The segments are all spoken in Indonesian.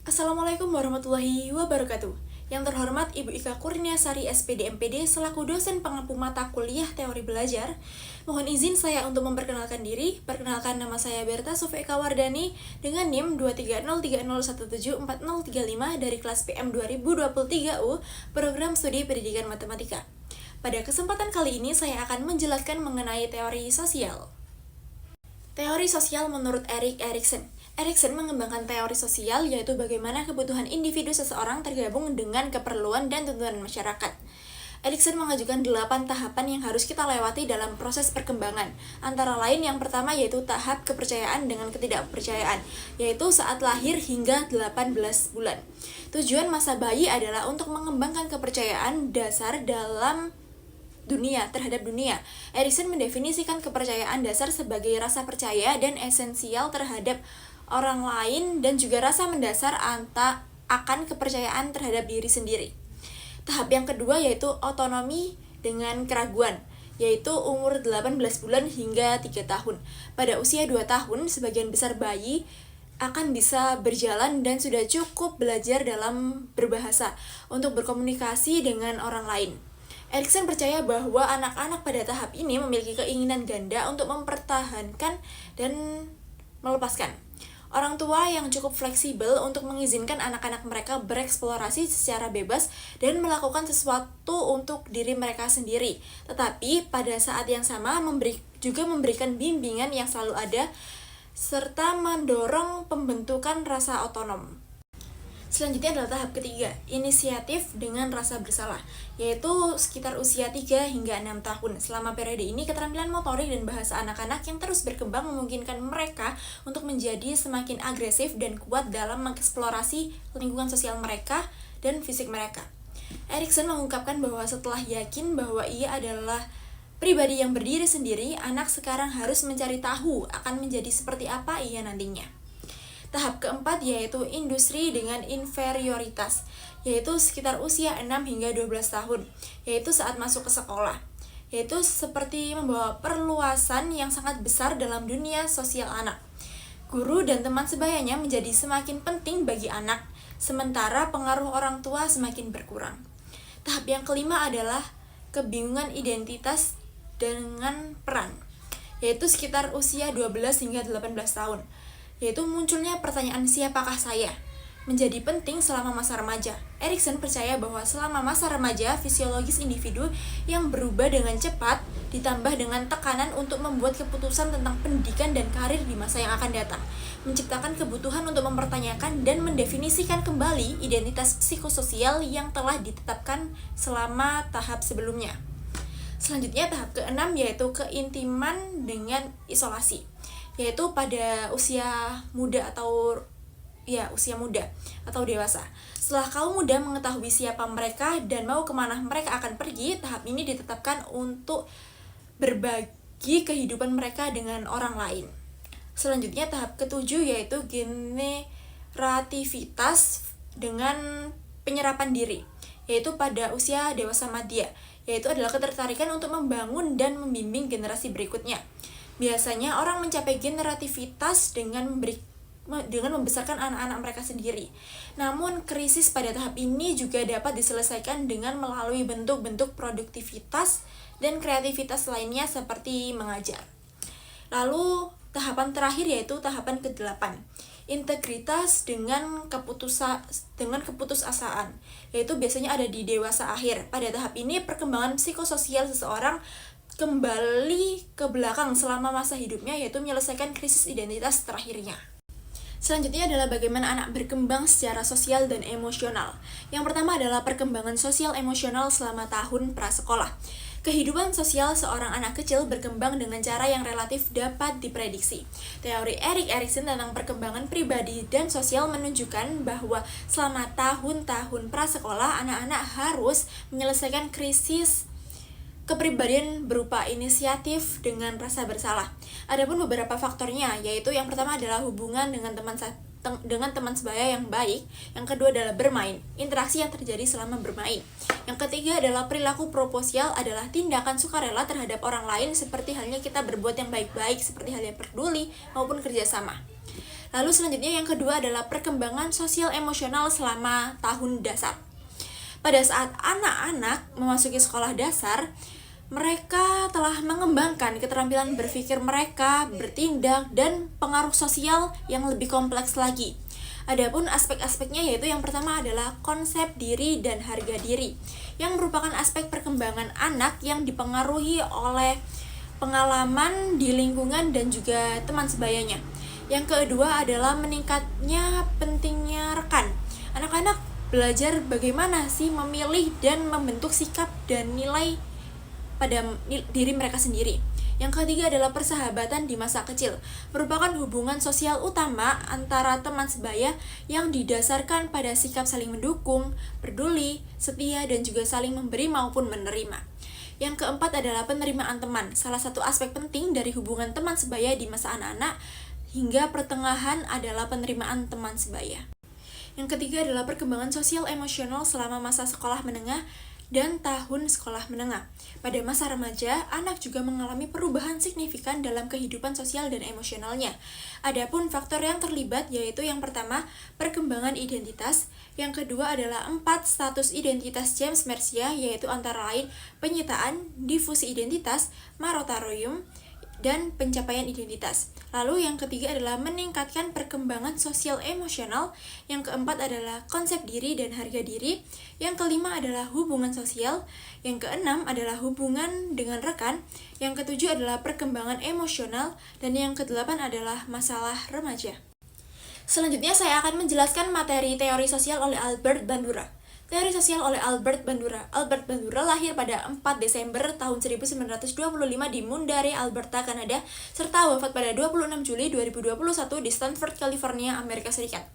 Assalamualaikum warahmatullahi wabarakatuh. Yang terhormat Ibu Ika Kurniasari SPD MPD selaku dosen pengampu mata kuliah teori belajar. Mohon izin saya untuk memperkenalkan diri. Perkenalkan, nama saya Berta Sofi Eka Wardani dengan NIM 23030174035 dari kelas PM 2023U Program Studi Pendidikan Matematika. Pada kesempatan kali ini saya akan menjelaskan mengenai teori sosial. Teori sosial menurut Erik Erikson. Erikson mengembangkan teori sosial, yaitu bagaimana kebutuhan individu seseorang tergabung dengan keperluan dan tuntutan masyarakat. Erikson mengajukan 8 tahapan yang harus kita lewati dalam proses perkembangan. Antara lain yang pertama yaitu tahap kepercayaan dengan ketidakpercayaan, yaitu saat lahir hingga 18 bulan. Tujuan masa bayi adalah untuk mengembangkan kepercayaan dasar dalam terhadap dunia. Erikson mendefinisikan kepercayaan dasar sebagai rasa percaya dan esensial terhadap orang lain dan juga rasa mendasar akan kepercayaan terhadap diri sendiri. Tahap yang kedua yaitu otonomi dengan keraguan, yaitu umur 18 bulan hingga 3 tahun. Pada usia 2 tahun, sebagian besar bayi akan bisa berjalan dan sudah cukup belajar dalam berbahasa untuk berkomunikasi dengan orang lain. Erikson percaya bahwa anak-anak pada tahap ini memiliki keinginan ganda untuk mempertahankan dan melepaskan. Orang tua yang cukup fleksibel untuk mengizinkan anak-anak mereka bereksplorasi secara bebas dan melakukan sesuatu untuk diri mereka sendiri. Tetapi pada saat yang sama juga memberikan bimbingan yang selalu ada serta mendorong pembentukan rasa otonom. Selanjutnya adalah tahap ketiga, inisiatif dengan rasa bersalah, yaitu sekitar usia 3 hingga 6 tahun. Selama periode ini, keterampilan motorik dan bahasa anak-anak yang terus berkembang memungkinkan mereka untuk menjadi semakin agresif dan kuat dalam mengeksplorasi lingkungan sosial mereka dan fisik mereka. Erikson mengungkapkan bahwa setelah yakin bahwa ia adalah pribadi yang berdiri sendiri, anak sekarang harus mencari tahu akan menjadi seperti apa ia nantinya. Tahap keempat yaitu industri dengan inferioritas, yaitu sekitar usia 6 hingga 12 tahun, yaitu saat masuk ke sekolah. Yaitu seperti membawa perluasan yang sangat besar dalam dunia sosial anak. Guru dan teman sebayanya menjadi semakin penting bagi anak, sementara pengaruh orang tua semakin berkurang. Tahap yang kelima adalah kebingungan identitas dengan peran, yaitu sekitar usia 12 hingga 18 tahun. Yaitu munculnya pertanyaan siapakah saya menjadi penting selama masa remaja. Erikson percaya bahwa selama masa remaja, fisiologis individu yang berubah dengan cepat ditambah dengan tekanan untuk membuat keputusan tentang pendidikan dan karir di masa yang akan datang, menciptakan kebutuhan untuk mempertanyakan dan mendefinisikan kembali identitas psikososial yang telah ditetapkan selama tahap sebelumnya. Selanjutnya tahap keenam yaitu keintiman dengan isolasi, yaitu pada usia muda atau dewasa. Setelah kaum muda mengetahui siapa mereka dan mau kemana mereka akan pergi, tahap ini ditetapkan untuk berbagi kehidupan mereka dengan orang lain. Selanjutnya tahap ketujuh yaitu generativitas dengan penyerapan diri, yaitu pada usia dewasa madya, yaitu adalah ketertarikan untuk membangun dan membimbing generasi berikutnya. Biasanya orang mencapai generativitas dengan membesarkan anak-anak mereka sendiri. Namun krisis pada tahap ini juga dapat diselesaikan dengan melalui bentuk-bentuk produktivitas dan kreativitas lainnya seperti mengajar. Lalu tahapan terakhir yaitu tahapan ke-8, integritas dengan keputusasaan, yaitu biasanya ada di dewasa akhir. Pada tahap ini perkembangan psikososial seseorang kembali ke belakang selama masa hidupnya, yaitu menyelesaikan krisis identitas terakhirnya. Selanjutnya adalah bagaimana anak berkembang secara sosial dan emosional. Yang pertama adalah perkembangan sosial emosional selama tahun prasekolah. Kehidupan sosial seorang anak kecil berkembang dengan cara yang relatif dapat diprediksi. Teori Erik Erikson tentang perkembangan pribadi dan sosial menunjukkan bahwa selama tahun-tahun prasekolah, anak-anak harus menyelesaikan krisis kepribadian berupa inisiatif dengan rasa bersalah. Adapun beberapa faktornya, yaitu yang pertama adalah hubungan dengan teman sebaya yang baik, yang kedua adalah bermain, interaksi yang terjadi selama bermain. Yang ketiga adalah perilaku proposial, adalah tindakan sukarela terhadap orang lain seperti halnya kita berbuat yang baik-baik, seperti halnya peduli maupun kerjasama. Lalu selanjutnya yang kedua adalah perkembangan sosial emosional selama tahun dasar. Pada saat anak-anak memasuki sekolah dasar, mereka telah mengembangkan keterampilan berpikir mereka, bertindak, dan pengaruh sosial yang lebih kompleks lagi. Adapun aspek-aspeknya yaitu yang pertama adalah konsep diri dan harga diri, yang merupakan aspek perkembangan anak yang dipengaruhi oleh pengalaman di lingkungan dan juga teman sebayanya. Yang kedua adalah meningkatnya pentingnya rekan. Anak-anak belajar bagaimana sih memilih dan membentuk sikap dan nilai pada diri mereka sendiri. Yang ketiga adalah persahabatan di masa kecil, merupakan hubungan sosial utama antara teman sebaya yang didasarkan pada sikap saling mendukung, peduli, setia, dan juga saling memberi maupun menerima. Yang keempat adalah penerimaan teman, salah satu aspek penting dari hubungan teman sebaya di masa anak-anak hingga pertengahan adalah penerimaan teman sebaya. Yang ketiga adalah perkembangan sosial emosional selama masa sekolah menengah dan tahun sekolah menengah. Pada masa remaja, anak juga mengalami perubahan signifikan dalam kehidupan sosial dan emosionalnya. Adapun faktor yang terlibat yaitu yang pertama, perkembangan identitas, yang kedua adalah 4 status identitas James Mercia, yaitu antara lain penyitaan, difusi identitas, marotaroyum, dan pencapaian identitas. Lalu yang ketiga adalah meningkatkan perkembangan sosial emosional, yang keempat adalah konsep diri dan harga diri, yang kelima adalah hubungan sosial, yang keenam adalah hubungan dengan rekan, yang ketujuh adalah perkembangan emosional, dan yang kedelapan adalah masalah remaja. Selanjutnya saya akan menjelaskan materi teori sosial oleh Albert Bandura. Teori sosial oleh Albert Bandura. Albert Bandura lahir pada 4 Desember tahun 1925 di Mundare, Alberta, Kanada, serta wafat pada 26 Juli 2021 di Stanford, California, Amerika Serikat.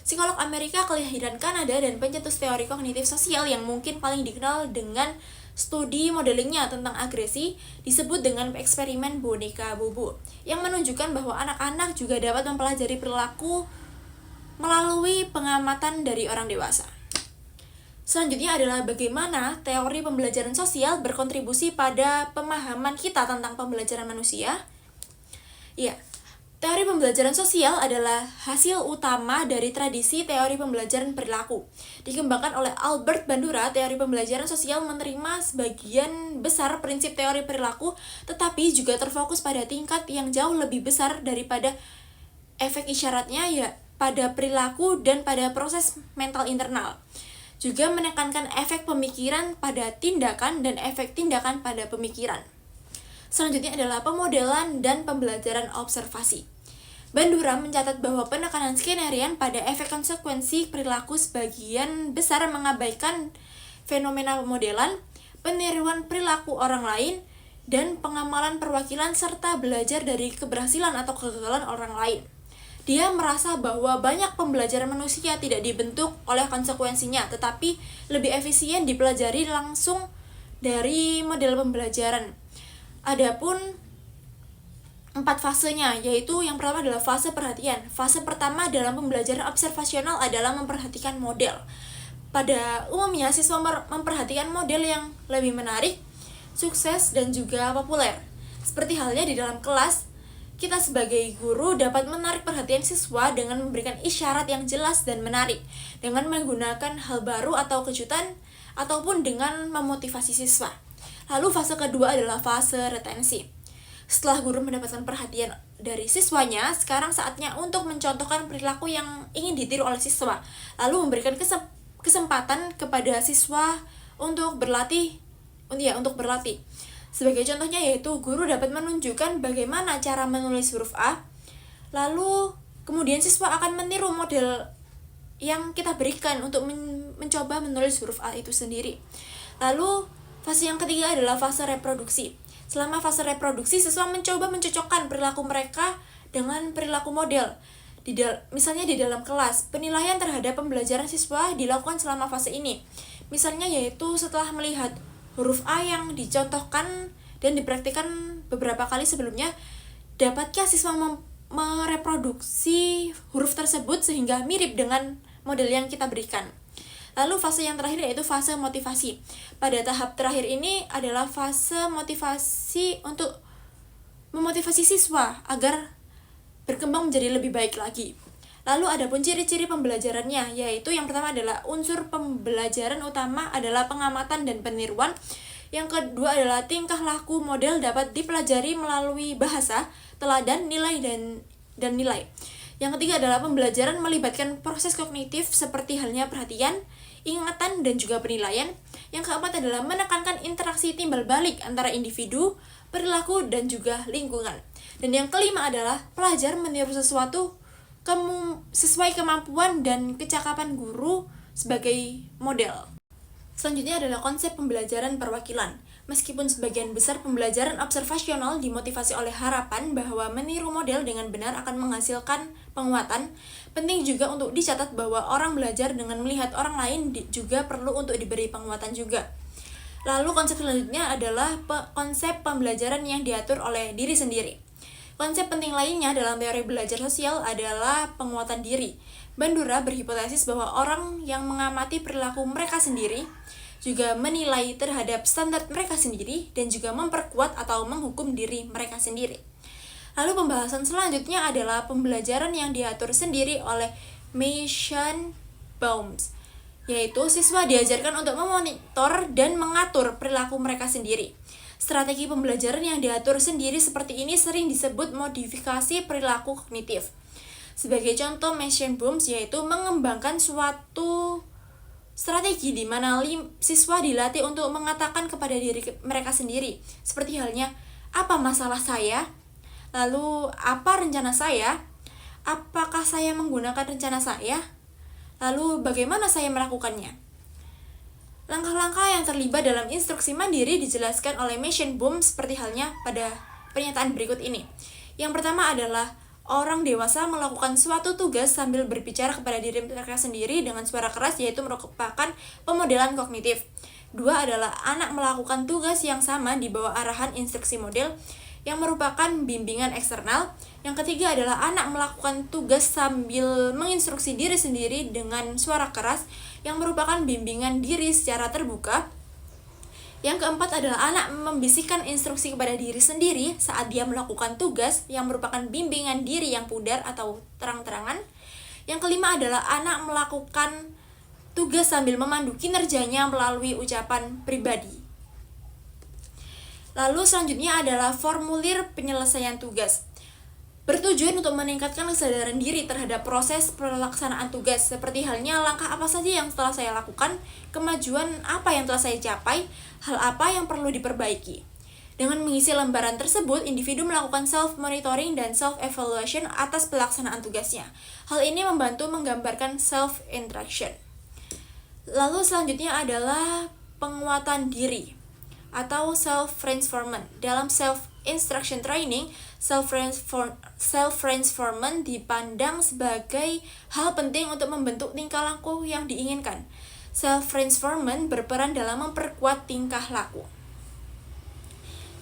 Psikolog Amerika kelahiran Kanada dan pencetus teori kognitif sosial yang mungkin paling dikenal dengan studi modelingnya tentang agresi disebut dengan eksperimen boneka Bobo, yang menunjukkan bahwa anak-anak juga dapat mempelajari perilaku melalui pengamatan dari orang dewasa. Selanjutnya adalah bagaimana teori pembelajaran sosial berkontribusi pada pemahaman kita tentang pembelajaran manusia. Ya, teori pembelajaran sosial adalah hasil utama dari tradisi teori pembelajaran perilaku. Dikembangkan oleh Albert Bandura, teori pembelajaran sosial menerima sebagian besar prinsip teori perilaku, tetapi juga terfokus pada tingkat yang jauh lebih besar daripada efek isyaratnya, ya pada perilaku dan pada proses mental internal. Juga menekankan efek pemikiran pada tindakan dan efek tindakan pada pemikiran. Selanjutnya adalah pemodelan dan pembelajaran observasi. Bandura mencatat bahwa penekanan skenerian pada efek konsekuensi perilaku sebagian besar mengabaikan fenomena pemodelan, peniruan perilaku orang lain, dan pengamalan perwakilan serta belajar dari keberhasilan atau kegagalan orang lain. Dia merasa bahwa banyak pembelajaran manusia tidak dibentuk oleh konsekuensinya, tetapi lebih efisien dipelajari langsung dari model pembelajaran. Adapun 4 fasenya, yaitu yang pertama adalah fase perhatian. Fase pertama dalam pembelajaran observasional adalah memperhatikan model. Pada umumnya, siswa memperhatikan model yang lebih menarik, sukses, dan juga populer. Seperti halnya di dalam kelas, kita sebagai guru dapat menarik perhatian siswa dengan memberikan isyarat yang jelas dan menarik, dengan menggunakan hal baru atau kejutan, ataupun dengan memotivasi siswa. Lalu fase kedua adalah fase retensi. Setelah guru mendapatkan perhatian dari siswanya, sekarang saatnya untuk mencontohkan perilaku yang ingin ditiru oleh siswa, lalu memberikan kesempatan kepada siswa untuk berlatih. Sebagai contohnya yaitu guru dapat menunjukkan bagaimana cara menulis huruf A, lalu kemudian siswa akan meniru model yang kita berikan untuk mencoba menulis huruf A itu sendiri. Lalu fase yang ketiga adalah fase reproduksi. Selama fase reproduksi, siswa mencoba mencocokkan perilaku mereka dengan perilaku model. Misalnya di dalam kelas, penilaian terhadap pembelajaran siswa dilakukan selama fase ini. Misalnya yaitu setelah melihat huruf A yang dicontohkan dan dipraktikkan beberapa kali sebelumnya, dapatkah siswa mereproduksi huruf tersebut sehingga mirip dengan model yang kita berikan. Lalu fase yang terakhir yaitu fase motivasi. Pada tahap terakhir ini adalah fase motivasi untuk memotivasi siswa agar berkembang menjadi lebih baik lagi. Lalu ada pun ciri-ciri pembelajarannya, yaitu yang pertama adalah unsur pembelajaran utama adalah pengamatan dan peniruan. Yang kedua adalah tingkah laku model dapat dipelajari melalui bahasa, teladan, nilai, dan nilai. Yang ketiga adalah pembelajaran melibatkan proses kognitif seperti halnya perhatian, ingatan, dan juga penilaian. Yang keempat adalah menekankan interaksi timbal balik antara individu, perilaku, dan juga lingkungan. Dan yang kelima adalah pelajar meniru sesuatu sesuai kemampuan dan kecakapan guru sebagai model. Selanjutnya adalah konsep pembelajaran perwakilan. Meskipun sebagian besar pembelajaran observasional dimotivasi oleh harapan bahwa meniru model dengan benar akan menghasilkan penguatan, penting juga untuk dicatat bahwa orang belajar dengan melihat orang lain juga perlu untuk diberi penguatan juga. Lalu konsep selanjutnya adalah konsep pembelajaran yang diatur oleh diri sendiri. Konsep penting lainnya dalam teori belajar sosial adalah penguatan diri. Bandura berhipotesis bahwa orang yang mengamati perilaku mereka sendiri juga menilai terhadap standar mereka sendiri dan juga memperkuat atau menghukum diri mereka sendiri. Lalu pembahasan selanjutnya adalah pembelajaran yang diatur sendiri oleh Menckenbaum, yaitu siswa diajarkan untuk memonitor dan mengatur perilaku mereka sendiri. Strategi pembelajaran yang diatur sendiri seperti ini sering disebut modifikasi perilaku kognitif. Sebagai contoh Menckenbaum yaitu mengembangkan suatu strategi di mana siswa dilatih untuk mengatakan kepada diri mereka sendiri, seperti halnya, apa masalah saya? Lalu, apa rencana saya? Apakah saya menggunakan rencana saya? Lalu, bagaimana saya melakukannya? Langkah-langkah yang terlibat dalam instruksi mandiri dijelaskan oleh Menckenbaum seperti halnya pada pernyataan berikut ini. Yang pertama adalah orang dewasa melakukan suatu tugas sambil berbicara kepada diri mereka sendiri dengan suara keras, yaitu merupakan pemodelan kognitif. Dua adalah anak melakukan tugas yang sama di bawah arahan instruksi model, yang merupakan bimbingan eksternal. Yang ketiga adalah anak melakukan tugas sambil menginstruksi diri sendiri dengan suara keras, yang merupakan bimbingan diri secara terbuka. Yang keempat adalah anak membisikkan instruksi kepada diri sendiri saat dia melakukan tugas, yang merupakan bimbingan diri yang pudar atau terang-terangan. Yang kelima adalah anak melakukan tugas sambil memandu kinerjanya melalui ucapan pribadi. Lalu selanjutnya adalah formulir penyelesaian tugas. Bertujuan untuk meningkatkan kesadaran diri terhadap proses pelaksanaan tugas, seperti halnya langkah apa saja yang telah saya lakukan, kemajuan apa yang telah saya capai, hal apa yang perlu diperbaiki. Dengan mengisi lembaran tersebut, individu melakukan self-monitoring dan self-evaluation atas pelaksanaan tugasnya. Hal ini membantu menggambarkan self-interaction. Lalu selanjutnya adalah penguatan diri atau self-transformation. Dalam self-instruction training, self-transformation dipandang sebagai hal penting untuk membentuk tingkah laku yang diinginkan. Self-transformation berperan dalam memperkuat tingkah laku.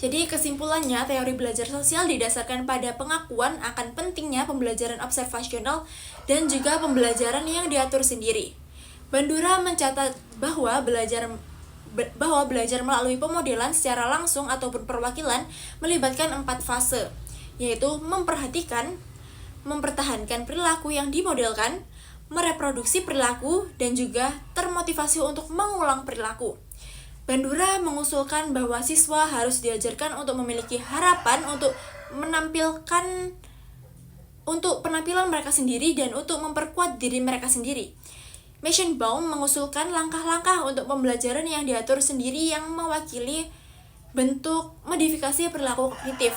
Jadi kesimpulannya, teori belajar sosial didasarkan pada pengakuan akan pentingnya pembelajaran observasional dan juga pembelajaran yang diatur sendiri. Bandura mencatat bahwa belajar melalui pemodelan secara langsung ataupun perwakilan melibatkan 4 fase, yaitu memperhatikan, mempertahankan perilaku yang dimodelkan, mereproduksi perilaku, dan juga termotivasi untuk mengulang perilaku. Bandura mengusulkan bahwa siswa harus diajarkan untuk memiliki harapan untuk penampilan mereka sendiri dan untuk memperkuat diri mereka sendiri. Menckenbaum mengusulkan langkah-langkah untuk pembelajaran yang diatur sendiri yang mewakili bentuk modifikasi perilaku kognitif.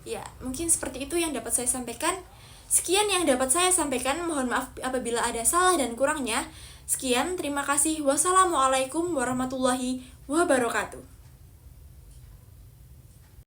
Ya, mungkin seperti itu yang dapat saya sampaikan. Sekian yang dapat saya sampaikan, mohon maaf apabila ada salah dan kurangnya. Sekian, terima kasih. Wassalamualaikum warahmatullahi wabarakatuh.